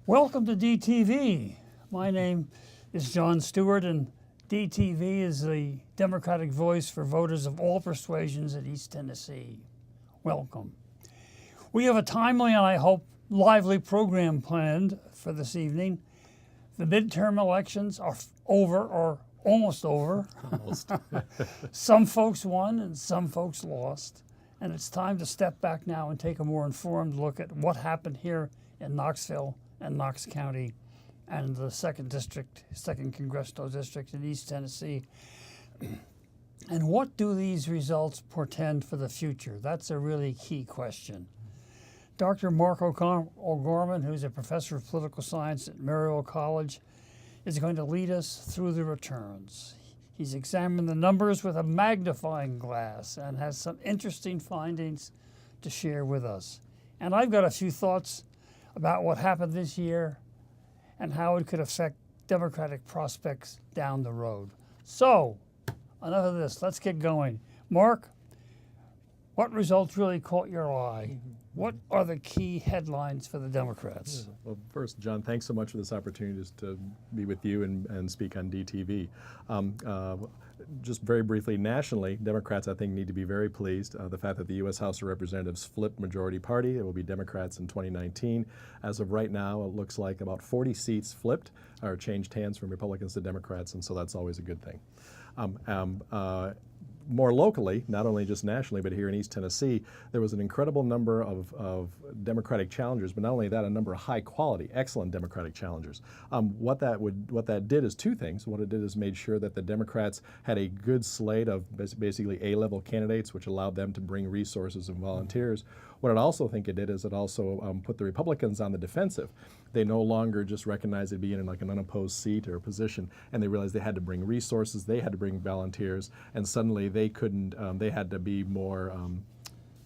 Welcome to DTV. My name is John Stewart, and DTV is the Democratic voice for voters of all persuasions in East Tennessee. Welcome. We have a timely and I hope lively program planned for this evening. The midterm elections are over or almost over. Almost. Some folks won and some folks lost. And it's time to step back now and take a more informed look at what happened here in Knoxville and Knox County and the 2nd District, 2nd Congressional District in East Tennessee. And what do these results portend for the future? That's a really key question. Dr. Mark O'Gorman, who's a professor of political science at Maryville College, is going to lead us through the returns. He's examined the numbers with a magnifying glass and has some interesting findings to share with us. And I've got a few thoughts about what happened this year and how it could affect Democratic prospects down the road. So, enough of this. Let's get going. Mark, what results really caught your eye? What are the key headlines for the Democrats? Well, first, John, thanks so much for this opportunity to be with you and speak on DTV. Just very briefly, nationally, Democrats, I think, need to be very pleased. The fact that the U.S. House of Representatives flipped majority party. It will be Democrats in 2019. As of right now, it looks like about 40 seats flipped or changed hands from Republicans to Democrats, and so that's always a good thing. More locally, not only just nationally, but here in East Tennessee, there was an incredible number of Democratic challengers, but not only that, a number of high quality, excellent Democratic challengers. What that did is two things. What it did is made sure that the Democrats had a good slate of basically A-level candidates, which allowed them to bring resources and volunteers. What I also think it did is it also put the Republicans on the defensive. They no longer just recognized it being in like an unopposed seat or a position, and they realized they had to bring resources, they had to bring volunteers, and suddenly they couldn't, they had to be more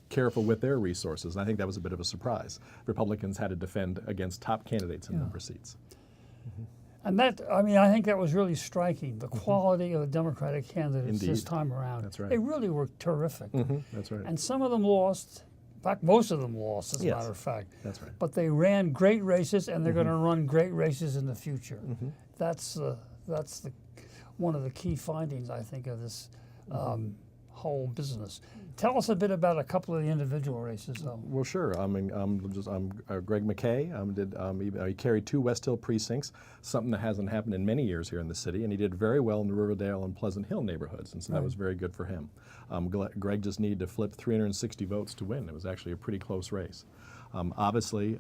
careful with their resources. And I think that was a bit of a surprise. Republicans had to defend against top candidates in a number of seats. And that, I mean, I think that was really striking, the quality of the Democratic candidates this time around. That's right. They really were terrific. That's right. And some of them lost. In fact, most of them lost, as a matter of fact. That's right. But they ran great races, and they're going to run great races in the future. That's one of the key findings, I think, of this whole business. Tell us a bit about a couple of the individual races, though. Well, sure. I mean, Greg McKay he carried 2 West Hill precincts, something that hasn't happened in many years here in the city, and he did very well in the Riverdale and Pleasant Hill neighborhoods, and so that was very good for him. Greg just needed to flip 360 votes to win. It was actually a pretty close race. Obviously,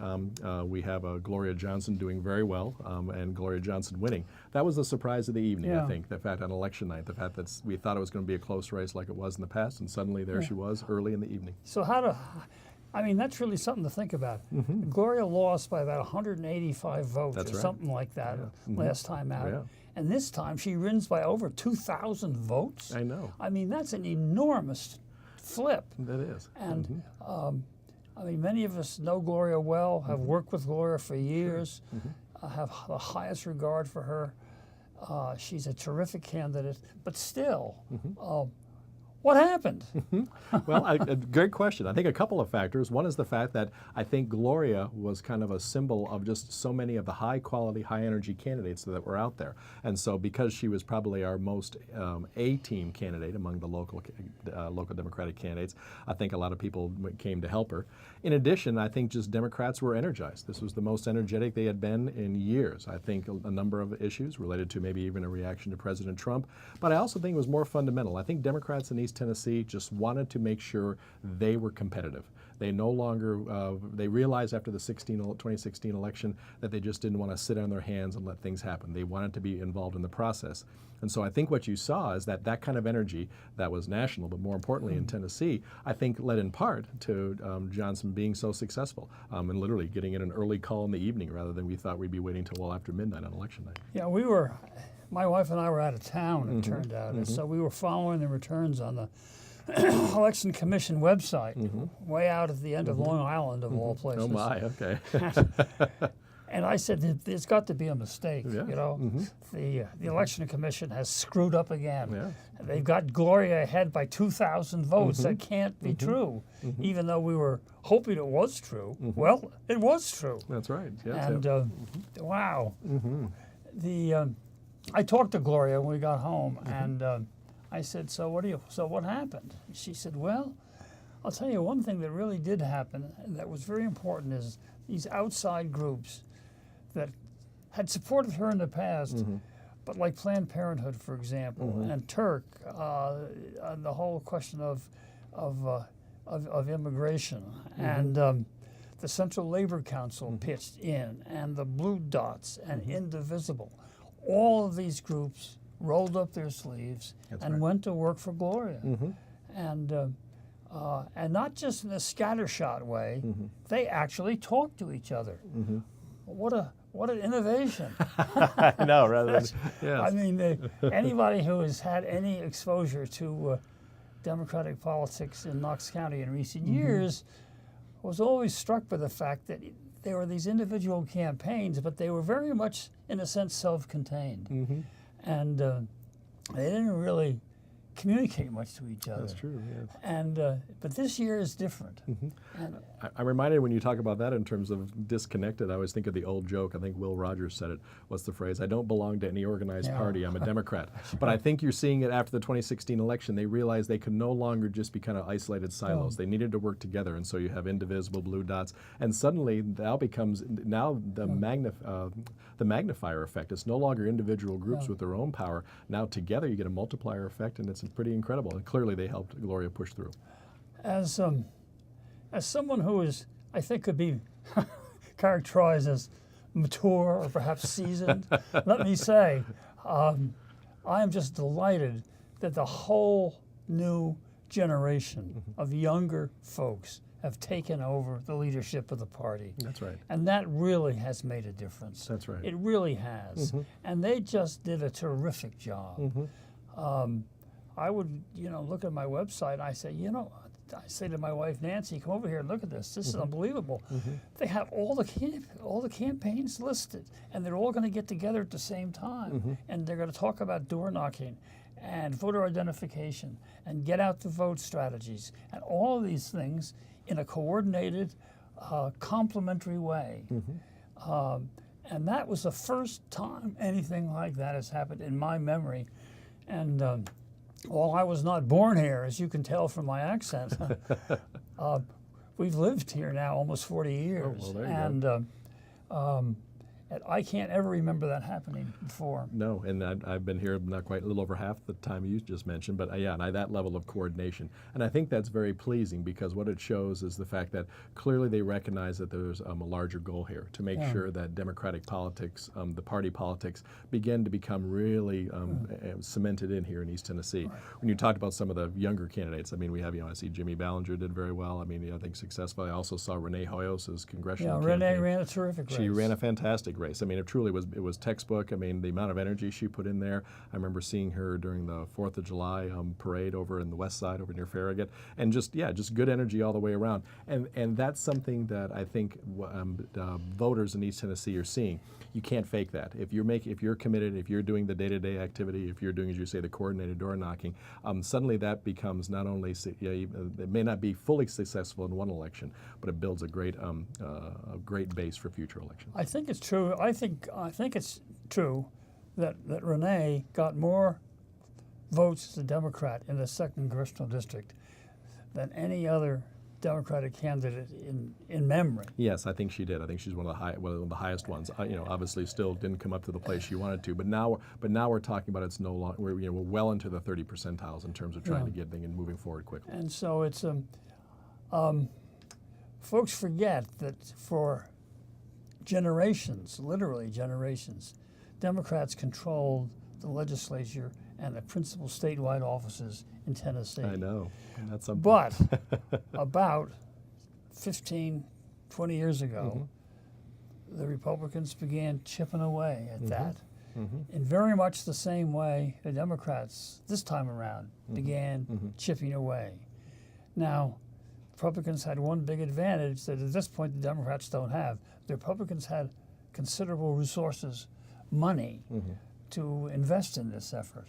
we have Gloria Johnson doing very well, and Gloria Johnson winning. That was the surprise of the evening, I think, the fact on election night, the fact that we thought it was going to be a close race like it was in the past, and suddenly there she was early in the evening. So I mean, that's really something to think about. Gloria lost by about 185 votes something like that last time out. And this time she wins by over 2,000 votes. I know. I mean, that's an enormous flip. That is. And I mean, many of us know Gloria well, have worked with Gloria for years, have the highest regard for her. She's a terrific candidate, but still, what happened? Well, a great question. I think a couple of factors. One is the fact that I think Gloria was kind of a symbol of just so many of the high-quality, high-energy candidates that were out there. And so because she was probably our most A-team candidate among the local Democratic candidates, I think a lot of people came to help her. In addition, I think just Democrats were energized. This was the most energetic they had been in years. I think a number of issues related to maybe even a reaction to President Trump. But I also think it was more fundamental. I think Democrats in East Tennessee just wanted to make sure they were competitive. They no longer, they realized after the 2016 election that they just didn't want to sit on their hands and let things happen. They wanted to be involved in the process. And so I think what you saw is that kind of energy that was national, but more importantly in Tennessee, I think led in part to Johnson being so successful and literally getting in an early call in the evening rather than we thought we'd be waiting till well after midnight on election night. Yeah, my wife and I were out of town, it turned out, and so we were following the returns on the Election Commission website, way out at the end of Long Island, of all places. Oh my, okay. And I said, there's got to be a mistake, Yeah. you know. The election commission has screwed up again. Yeah. They've got Gloria ahead by 2,000 votes. That can't be true, even though we were hoping it was true. Well, it was true. That's right. Yes, And yeah. wow. I talked to Gloria when we got home, and I said, so what happened? She said, well, I'll tell you one thing that really did happen that was very important is these outside groups that had supported her in the past, but like Planned Parenthood, for example, and Turk, and the whole question of immigration, and the Central Labor Council pitched in, and the Blue Dots, and Indivisible. All of these groups rolled up their sleeves and went to work for Gloria, and not just in a scattershot way. They actually talked to each other. What an innovation! I know, rather than yes. I mean, anybody who has had any exposure to Democratic politics in Knox County in recent years was always struck by the fact that there were these individual campaigns, but they were very much, in a sense, self-contained, and they didn't really communicate much to each other. That's true. Yes. And but this year is different. And, I'm reminded when you talk about that in terms of disconnected, I always think of the old joke. I think Will Rogers said it. What's the phrase? I don't belong to any organized party. I'm a Democrat. But I think you're seeing it after the 2016 election. They realized they could no longer just be kind of isolated silos. They needed to work together, and so you have indivisible Blue Dots. And suddenly now becomes the magnifier effect. It's no longer individual groups with their own power. Now together you get a multiplier effect, and it's pretty incredible. And clearly they helped Gloria push through. As someone who is, I think, could be characterized as mature or perhaps seasoned, let me say, I am just delighted that the whole new generation of younger folks have taken over the leadership of the party. That's right. And that really has made a difference. That's right. It really has. And they just did a terrific job. I would, look at my website and I say, I say to my wife Nancy, come over here and look at this. This is unbelievable. They have all the campaigns listed, and they're all going to get together at the same time, and they're going to talk about door knocking, and voter identification, and get out the vote strategies, and all of these things in a coordinated, complementary way. And that was the first time anything like that has happened in my memory, and. Well, I was not born here, as you can tell from my accent. We've lived here now almost 40 years, Oh, well, there you go. And I can't ever remember that happening before. No, and I've been here not quite a little over half the time you just mentioned, but yeah, and that level of coordination. And I think that's very pleasing because what it shows is the fact that clearly they recognize that there's a larger goal here to make sure that Democratic politics, the party politics, begin to become really cemented in here in East Tennessee. Right. When you talked about some of the younger candidates, I mean, we have, I see Jimmy Ballinger did very well. I mean, I think successfully. I also saw Renee Hoyos' congressional campaign. Renee ran a terrific race. She ran a fantastic race. I mean, it was textbook. I mean, the amount of energy she put in there. I remember seeing her during the 4th of July parade over in the west side, over near Farragut, and just good energy all the way around. And that's something that I think voters in East Tennessee are seeing. You can't fake that. If you're committed, if you're doing the day-to-day activity, if you're doing, as you say, the coordinated door knocking, suddenly that becomes not only it may not be fully successful in one election, but it builds a great base for future elections. I think it's true. I think it's true that Renee got more votes as a Democrat in the 2nd Congressional District than any other Democratic candidate in memory. Yes, I think she did. I think she's one of the highest ones. Obviously, still didn't come up to the place she wanted to. But now we're talking about it's no longer. We're well into the 30 percentiles in terms of trying to get things and moving forward quickly. And so it's folks forget that for generations, literally generations, Democrats controlled the legislature and the principal statewide offices in Tennessee. I know, and that's something. But about 15, 20 years ago, the Republicans began chipping away at that. In very much the same way the Democrats, this time around, began chipping away. Now, the Republicans had one big advantage that at this point the Democrats don't have. The Republicans had considerable resources, money, to invest in this effort.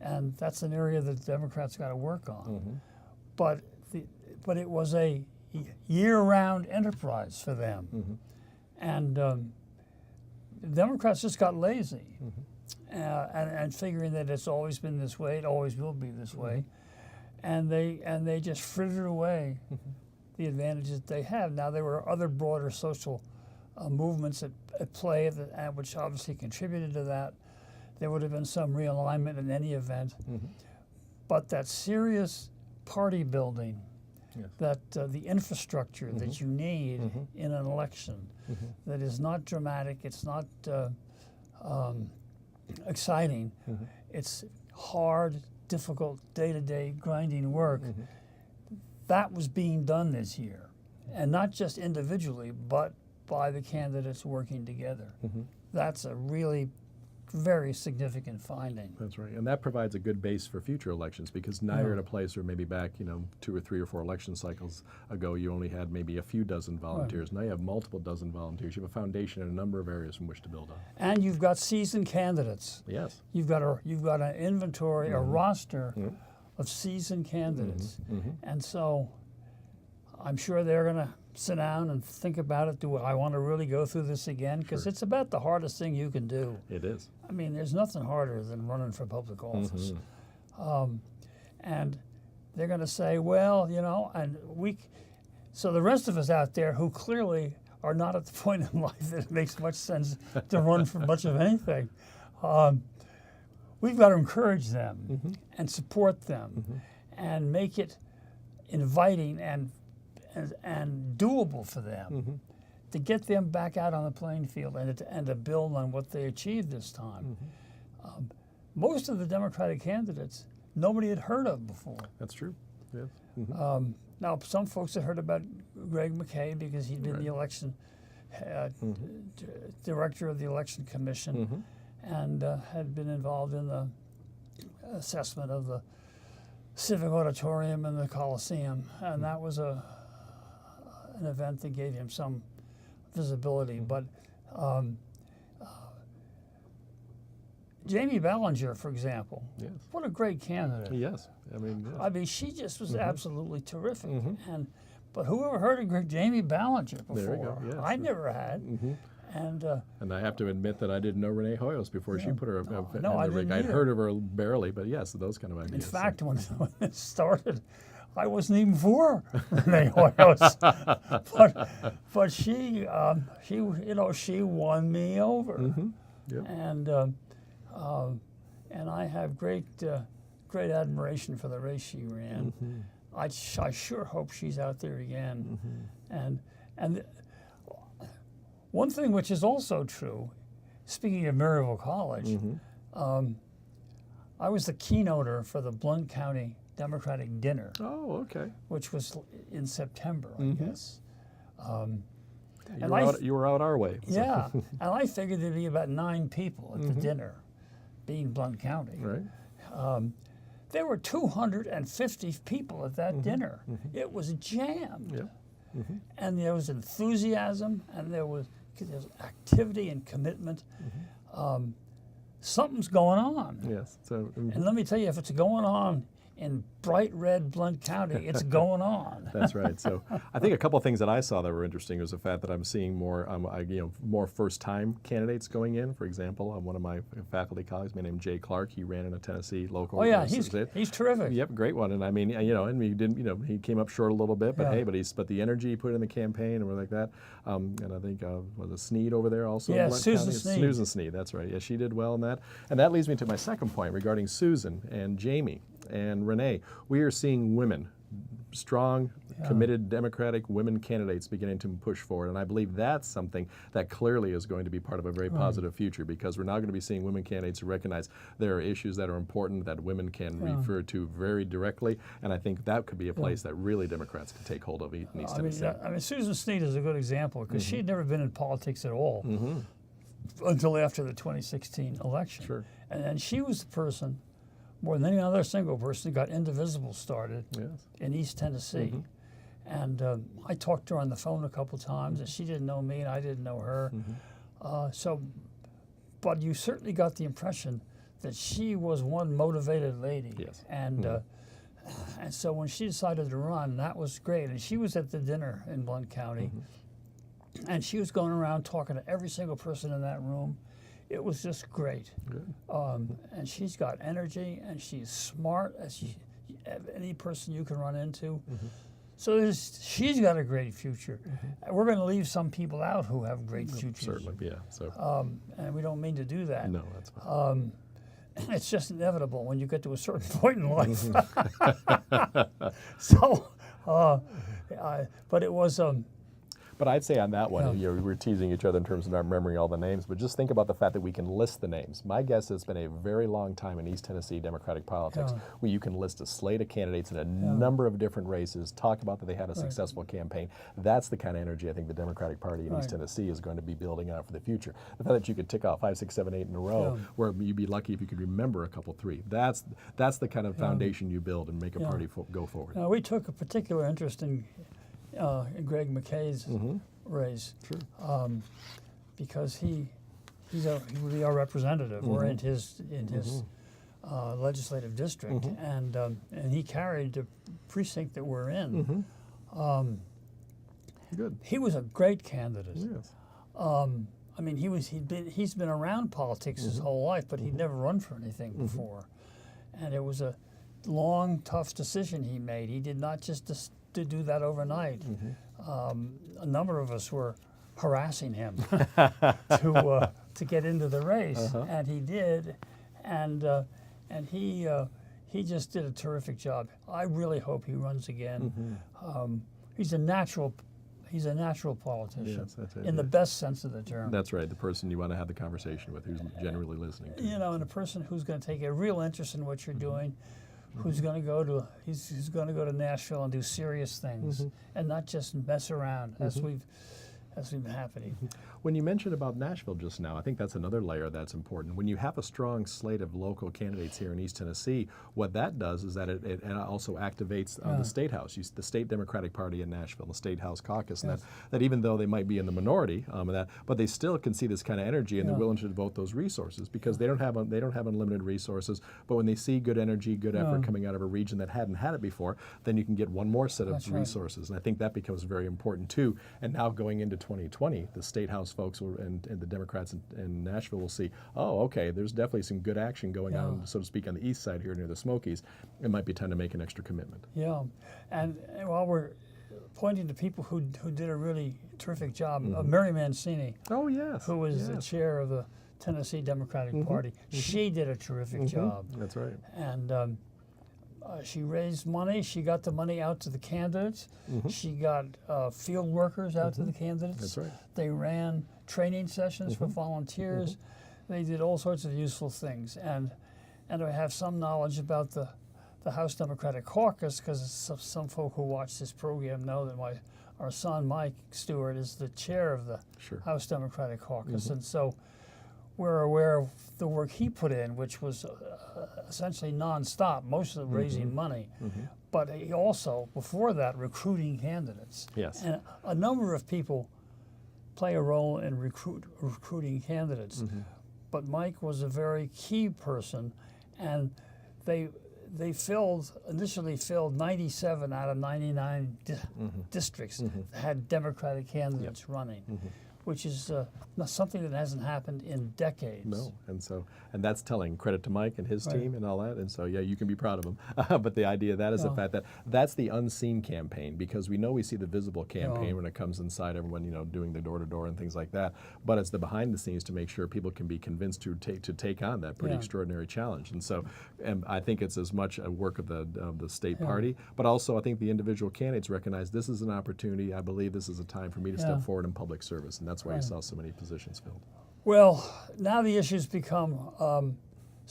And that's an area that Democrats got to work on. But it was a year-round enterprise for them. And Democrats just got lazy. And figuring that it's always been this way, it always will be this way. And they just frittered away the advantages that they have. Now, there were other broader social movements at play, which obviously contributed to that. There would have been some realignment in any event. But that serious party building, that the infrastructure that you need in an election, that is not dramatic, it's not exciting, it's hard, difficult, day-to-day grinding work. That was being done this year, and not just individually, but by the candidates working together. That's a really very significant finding. That's right, and that provides a good base for future elections, because now you're at a place where maybe back, 2 or 3 or 4 election cycles ago, you only had maybe a few dozen volunteers. Now you have multiple dozen volunteers. You have a foundation in a number of areas from which to build on. And you've got seasoned candidates. Yes. You've got an inventory, a roster of seasoned candidates. And so I'm sure they're going to sit down and think about it. Do I want to really go through this again? Because it's about the hardest thing you can do. It is. I mean, there's nothing harder than running for public office. And they're going to say, well, so the rest of us out there who clearly are not at the point in life that it makes much sense to run for much of anything, we've got to encourage them and support them and make it inviting and doable for them to get them back out on the playing field and to build on what they achieved this time. Most of the Democratic candidates nobody had heard of before. That's true. Yes. Now, some folks had heard about Greg McKay because he'd been the election director of the Election Commission and had been involved in the assessment of the Civic Auditorium and the Coliseum, and that was an event that gave him some visibility. But Jamie Ballinger, for example, what a great candidate. Yes. I mean, she just was absolutely terrific. But who ever heard of Jamie Ballinger before? There you go. Yes. I never had. And I have to admit that I didn't know Renee Hoyos before she put her in the rig. I'd either. heard of her barely, but yes, those kind of ideas. In fact, when it started, I wasn't even for Renee Hoyos, but she won me over, and I have great admiration for the race she ran. I sure hope she's out there again, and one thing which is also true, speaking of Maryville College, I was the keynoter for the Blount County Democratic Dinner. Oh, okay. Which was in September, I guess. You were out our way. So. Yeah, and I figured there'd be about 9 people at the dinner, being Blount County. Right. There were 250 people at that dinner. It was jammed. Yeah. And there was enthusiasm, and there was activity and commitment. Something's going on. Yes. So. And let me tell you, if it's going on in bright red Blount County, it's going on. That's right. So I think a couple of things that I saw that were interesting was the fact that I'm seeing more, more first-time candidates going in. For example, one of my faculty colleagues, man named Jay Clark, he ran in a Tennessee local. Oh yeah, he's terrific. Yep, great one. And I mean, and he didn't, he came up short a little bit, but hey, but the energy he put in the campaign and we're like that. And I think was it Sneed over there also? Yeah, in Blount Susan County? Sneed. Susan Sneed. That's right. Yeah, she did well in that. And that leads me to my second point regarding Susan and Jamie and Renee. We are seeing women, strong, committed Democratic women candidates beginning to push forward. And I believe that's something that clearly is going to be part of a very positive future, because we're now going to be seeing women candidates who recognize there are issues that are important that women can refer to very directly. And I think that could be a place that really Democrats can take hold of in East Tennessee. I mean, Susan Sneed is a good example because she had never been in politics at all until after the 2016 election. Sure. And then she was the person, more than any other single person, who got Indivisible started in East Tennessee. And I talked to her on the phone a couple times, and she didn't know me, and I didn't know her. But you certainly got the impression that she was one motivated lady. Yes. And so when she decided to run, that was great. And she was at the dinner in Blount County, and she was going around talking to every single person in that room. It was just great. Good. And she's got energy, and she's smart as any person you can run into. So she's got a great future. We're going to leave some people out who have great futures. Certainly, yeah. So. And we don't mean to do that. No, that's fine. It's just inevitable when you get to a certain point in life. So, but it was. But I'd say on that one, we were teasing each other in terms of not remembering all the names, but just think about the fact that we can list the names. My guess it's been a very long time in East Tennessee Democratic politics where you can list a slate of candidates in a number of different races, talk about that they had a successful campaign. That's the kind of energy I think the Democratic Party in East Tennessee is going to be building out for the future. The fact that you could tick off 5, 6, 7, 8 in a row, where you'd be lucky if you could remember a couple, 3. That's the kind of foundation you build and make a party go forward. Now, we took a particular interest in Greg McKay's race, because he would be our representative. We're in his legislative district, and he carried the precinct that we're in. Good. He was a great candidate. Yes. I mean, he's been around politics his whole life, but he'd never run for anything before, and it was a long, tough decision he made. He did not just to do that overnight. A number of us were harassing him to get into the race, and he did, and he just did a terrific job. I really hope he runs again. He's a natural politician, Yes, that's it, in the best sense of the term. That's right, the person you want to have the conversation with, who's genuinely listening to you. You know, and a person who's going to take a real interest in what you're doing, who's going to go to Nashville and do serious things, and not just mess around as we've been happening. When you mentioned about Nashville just now, I think that's another layer that's important. When you have a strong slate of local candidates here in East Tennessee, what that does is that it also activates the State House, the State Democratic Party in Nashville, the State House Caucus, and that even though they might be in the minority, but they still can see this kind of energy, and they're willing to devote those resources because they don't have unlimited resources. But when they see good energy, good effort coming out of a region that hadn't had it before, then you can get one more set of resources, and I think that becomes very important too. And now going into 2020, the State House folks and the Democrats in Nashville will see, oh, okay, there's definitely some good action going on, so to speak, on the east side here near the Smokies. It might be time to make an extra commitment. Yeah, and while we're pointing to people who did a really terrific job, Mary Mancini, oh yes, who was the chair of the Tennessee Democratic Party, she did a terrific job. That's right. And she raised money. She got the money out to the candidates. She got field workers out to the candidates. That's right. They ran training sessions for volunteers. They did all sorts of useful things. And I have some knowledge about the House Democratic Caucus, because some folk who watch this program know that our son, Mike Stewart, is the chair of the House Democratic Caucus. And so we're aware of the work he put in, which was essentially nonstop, most of it raising money. But he also, before that, recruiting candidates. Yes. And a number of people play a role in recruiting candidates. But Mike was a very key person, and they initially filled 97 out of 99 districts that had Democratic candidates running. Which is something that hasn't happened in decades. No, and that's telling credit to Mike and his team and all that, and so yeah, you can be proud of him. But the idea of that is the fact that that's the unseen campaign, because we see the visible campaign when it comes inside, everyone doing the door-to-door and things like that, but it's the behind the scenes to make sure people can be convinced to take on that pretty extraordinary challenge. And so I think it's as much a work of the state party, but also I think the individual candidates recognize this is an opportunity. I believe this is a time for me to step forward in public service, and that's why you saw so many positions filled. Well, now the issues become,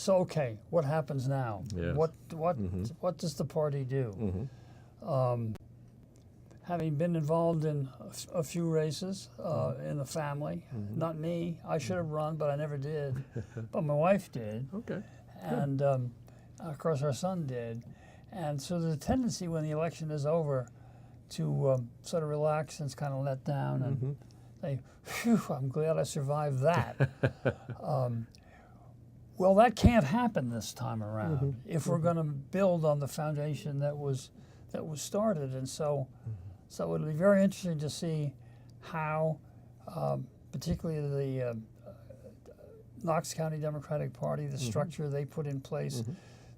okay, what happens now? Yes. What does the party do? Having been involved in a few races in the family, not me, I should have run, but I never did, but my wife did. Okay. And of course our son did. And so there's a tendency when the election is over to sort of relax and kind of let down and Phew, I'm glad I survived that. Well, that can't happen this time around if we're going to build on the foundation that was started. And so it'll be very interesting to see how, particularly the Knox County Democratic Party, the structure they put in place,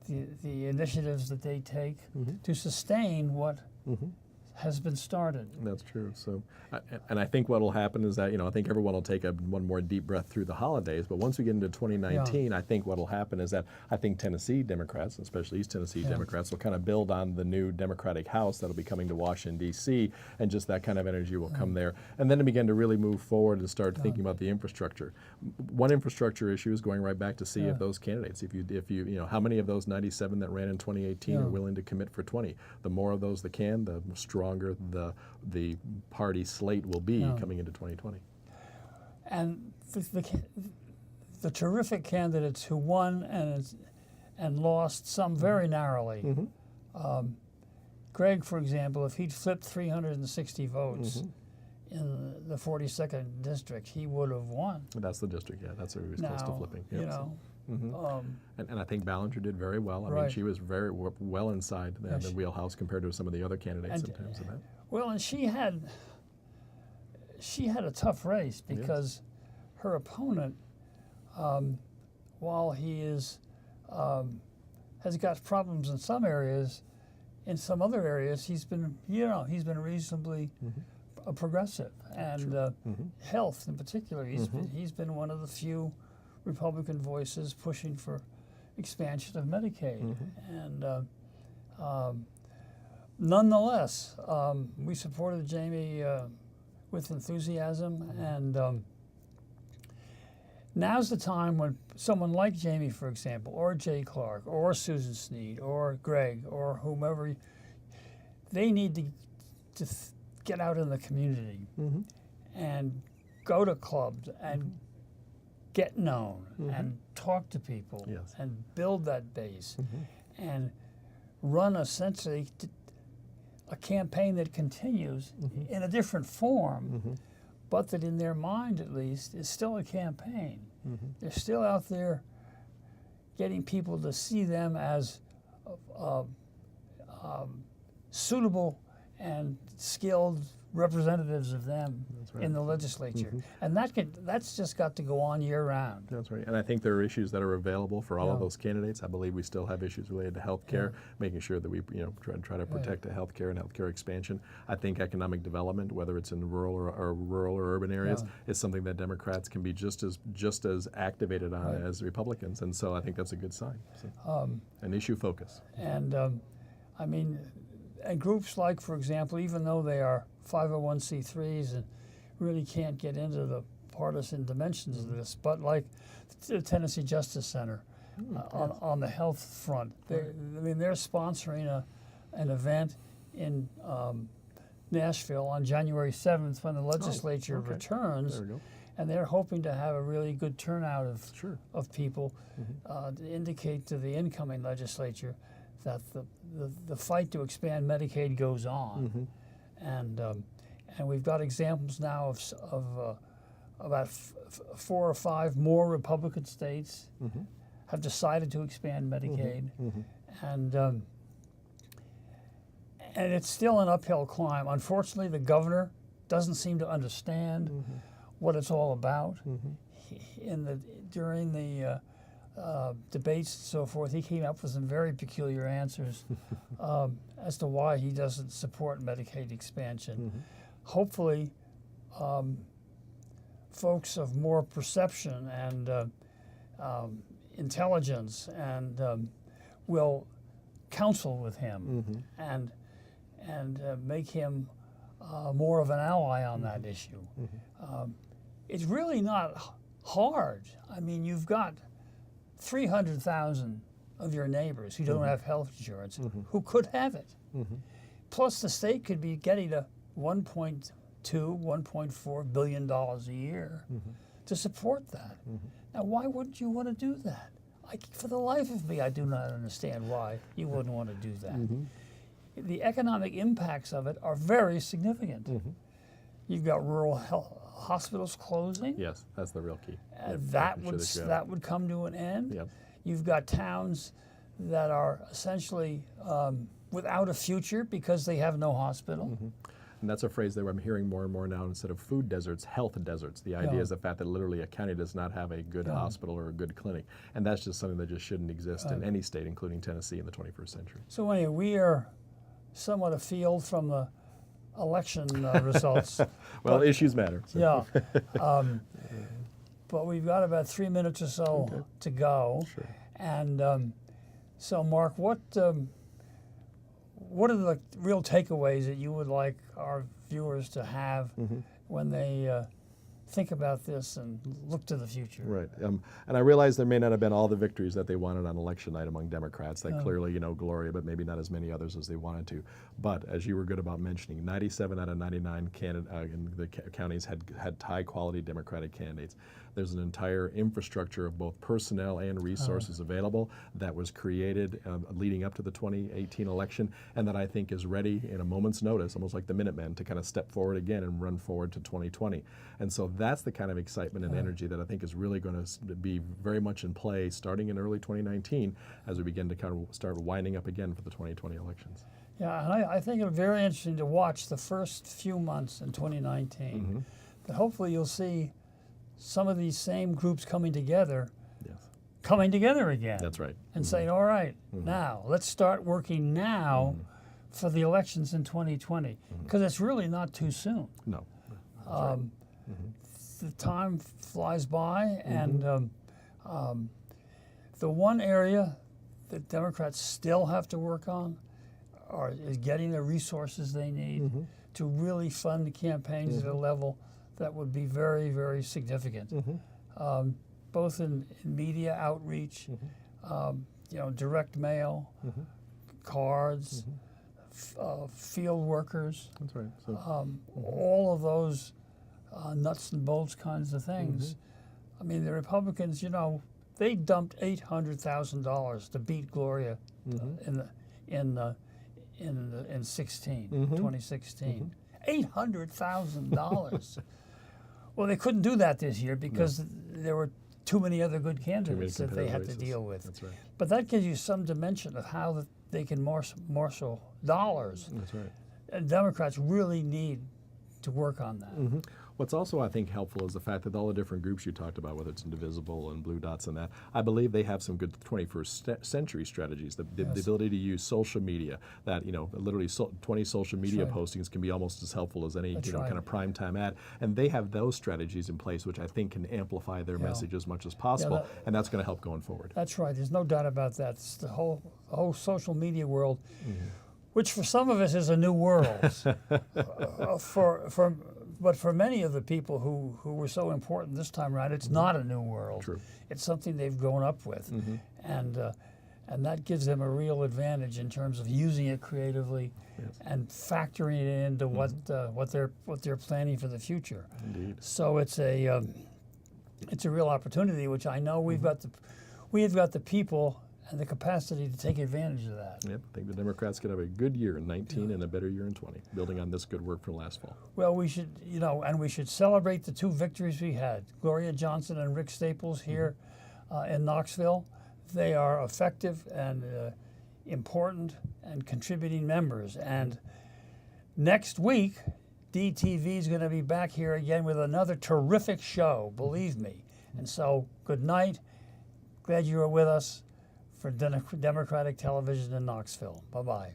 the initiatives that they take to sustain what has been started. That's true. So, and I think what will happen is that, I think everyone will take one more deep breath through the holidays. But once we get into 2019, I think what will happen is that I think Tennessee Democrats, especially East Tennessee Democrats, will kind of build on the new Democratic House that'll be coming to Washington, D.C., and just that kind of energy will come there. And then to begin to really move forward and start thinking about the infrastructure. One infrastructure issue is going right back to see if those candidates, if you how many of those 97 that ran in 2018 are willing to commit for 20. The more of those that can, the stronger the party slate will be coming into 2020. And the terrific candidates who won and lost, some very narrowly. Greg, for example, if he'd flipped 360 votes in the 42nd district, he would have won. That's the district, that's where he was close to flipping. And I think Ballinger did very well. I mean, she was very well inside the wheelhouse compared to some of the other candidates in terms of that. Well, and she had a tough race because her opponent, while he has got problems in some areas, in some other areas he's been reasonably progressive, and health in particular. He's been one of the few Republican voices pushing for expansion of Medicaid, and nonetheless, we supported Jamie with enthusiasm, and now's the time when someone like Jamie, for example, or Jay Clark, or Susan Sneed, or Greg, or whomever, they need to get out in the community and go to clubs and get known and talk to people and build that base and run essentially a campaign that continues in a different form, but that in their mind at least is still a campaign. They're still out there getting people to see them as suitable and skilled representatives of them in the legislature, and that's just got to go on year round. That's right, and I think there are issues that are available for all of those candidates. I believe we still have issues related to health care, making sure that we try to protect the health care and health care expansion. I think economic development, whether it's in rural or urban areas, is something that Democrats can be just as activated on as Republicans, and so I think that's a good sign. So, an issue focus. And I mean, and groups like, for example, even though they are 501c3s and really can't get into the partisan dimensions of this, but like the Tennessee Justice Center on the health front, they're sponsoring an event in Nashville on January 7th when the legislature returns, and they're hoping to have a really good turnout of people to indicate to the incoming legislature that the fight to expand Medicaid goes on, and we've got examples now of about 4 or 5 more Republican states have decided to expand Medicaid, and it's still an uphill climb. Unfortunately, the governor doesn't seem to understand what it's all about. During the debates and so forth, he came up with some very peculiar answers as to why he doesn't support Medicaid expansion. Hopefully, folks of more perception and intelligence and will counsel with him and make him more of an ally on that issue. It's really not hard. I mean, you've got 300,000 of your neighbors who don't have health insurance who could have it. Plus, the state could be getting a $1.2, $1.4 billion a year to support that. Now, why wouldn't you want to do that? For the life of me, I do not understand why you wouldn't want to do that. The economic impacts of it are very significant. You've got rural hospitals closing. Yes, that's the real key. That making sure that would come to an end. Yep. You've got towns that are essentially without a future because they have no hospital. And that's a phrase that I'm hearing more and more now. Instead of food deserts, health deserts. The idea is the fact that literally a county does not have a good hospital or a good clinic. And that's just something that just shouldn't exist in any state, including Tennessee in the 21st century. So anyway, we are somewhat afield from the election results. Well, issues matter. So. Yeah. But we've got about 3 minutes or so to go. Sure. And so, Mark, what are the real takeaways that you would like our viewers to have when they think about this and look to the future? Right. And I realize there may not have been all the victories that they wanted on election night among Democrats. That clearly, Gloria, but maybe not as many others as they wanted to. But as you were good about mentioning, 97 out of 99 in the counties had high-quality Democratic candidates. There's an entire infrastructure of both personnel and resources available that was created leading up to the 2018 election, and that I think is ready in a moment's notice, almost like the Minutemen, to kind of step forward again and run forward to 2020. And so that's the kind of excitement and energy that I think is really going to be very much in play starting in early 2019 as we begin to kind of start winding up again for the 2020 elections. Yeah, and I think it's very interesting to watch the first few months in 2019. That hopefully you'll see some of these same groups coming together again. That's right. And saying, all right, now let's start working now for the elections in 2020, because it's really not too soon. No. The time flies by, and the one area that Democrats still have to work on is getting the resources they need to really fund campaigns at a level that would be very, very significant, both in media outreach, direct mail, cards, field workers. That's right. So, all of those nuts and bolts kinds of things. I mean, the Republicans, they dumped $800,000 to beat Gloria in 2016. $800,000. Well, they couldn't do that this year because there were too many other good candidates that they had to deal with. That's right. But that gives you some dimension of how they can marshal dollars. That's right. And Democrats really need to work on that. What's also, I think, helpful is the fact that all the different groups you talked about, whether it's Indivisible and Blue Dots and that, I believe they have some good 21st century strategies. The ability to use social media, that, literally 20 social media postings can be almost as helpful as any, kind of primetime ad. And they have those strategies in place, which I think can amplify their message as much as possible. And that's going to help going forward. That's right. There's no doubt about that. It's the whole social media world, which for some of us is a new world. But for many of the people who were so important this time around, it's not a new world. True. It's something they've grown up with, and that gives them a real advantage in terms of using it creatively and factoring it into what they're planning for the future. Indeed. So it's a real opportunity, which I know we've got the people and the capacity to take advantage of that. Yep, I think the Democrats could have a good year in 19 and a better year in 20, building on this good work from last fall. Well, we should, and we should celebrate the two victories we had, Gloria Johnson and Rick Staples here in Knoxville. They are effective and important and contributing members. And next week, DTV is going to be back here again with another terrific show, believe me. And so, good night. Glad you were with us for Democratic Television in Knoxville. Bye-bye.